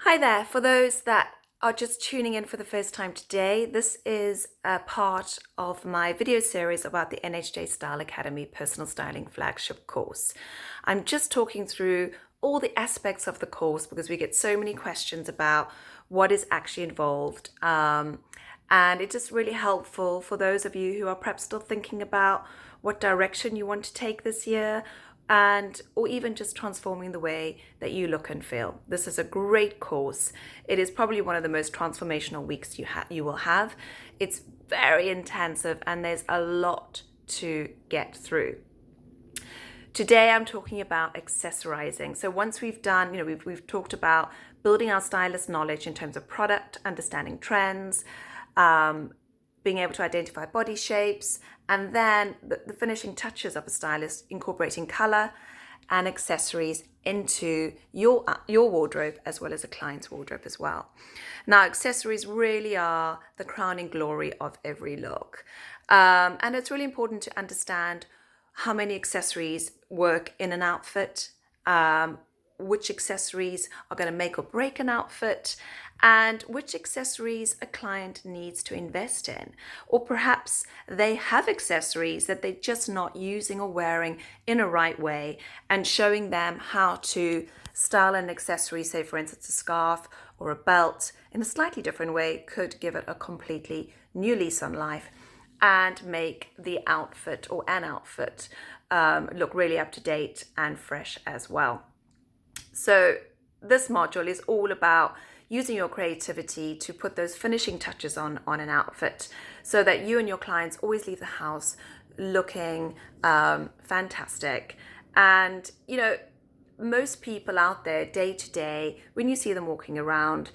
Hi there. For those that are just tuning in for the first time today, this is a part of my video series about the NHJStyle Academy Personal Styling Flagship course. I'm just talking through all the aspects of the course because we get so many questions about what is actually involved. And it's just really helpful for those of you who are perhaps still thinking about what direction you want to take this year, or even just transforming the way that you look and feel. This is a great course. It is probably one of the most transformational weeks you will have. It's very intensive and there's a lot to get through. Today I'm talking about accessorizing. So once we've done, we've talked about building our stylist knowledge in terms of product, understanding trends, being able to identify body shapes, and then the finishing touches of a stylist, incorporating color and accessories into your wardrobe as well as a client's wardrobe as well. Now, accessories really are the crowning glory of every look. And it's really important to understand how many accessories work in an outfit, which accessories are going to make or break an outfit, and which accessories a client needs to invest in. Or perhaps they have accessories that they're just not using or wearing in a right way, and showing them how to style an accessory, say for instance a scarf or a belt, in a slightly different way could give it a completely new lease on life and make the outfit or an outfit look really up to date and fresh as well. So this module is all about using your creativity to put those finishing touches on an outfit so that you and your clients always leave the house looking fantastic. And, most people out there day to day, when you see them walking around,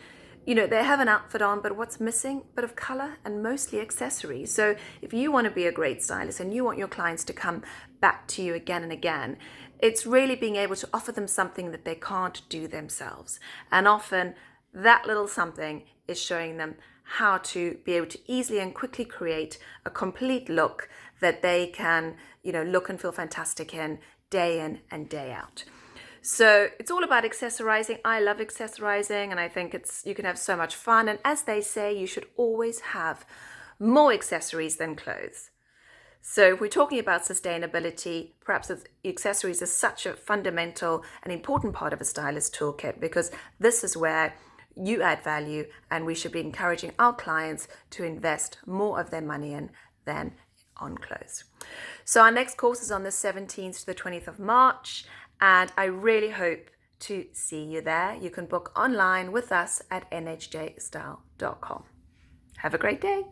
they have an outfit on, but what's missing? A bit of color and mostly accessories. So if you want to be a great stylist and you want your clients to come back to you again and again, it's really being able to offer them something that they can't do themselves. And often that little something is showing them how to be able to easily and quickly create a complete look that they can, look and feel fantastic in and day out. So it's all about accessorizing. I love accessorizing, and I think you can have so much fun. And as they say, you should always have more accessories than clothes. So if we're talking about sustainability, perhaps accessories are such a fundamental and important part of a stylist toolkit, because this is where you add value, and we should be encouraging our clients to invest more of their money in than on clothes. So our next course is on the 17th to the 20th of March, and I really hope to see you there. You can book online with us at nhjstyle.com. Have a great day.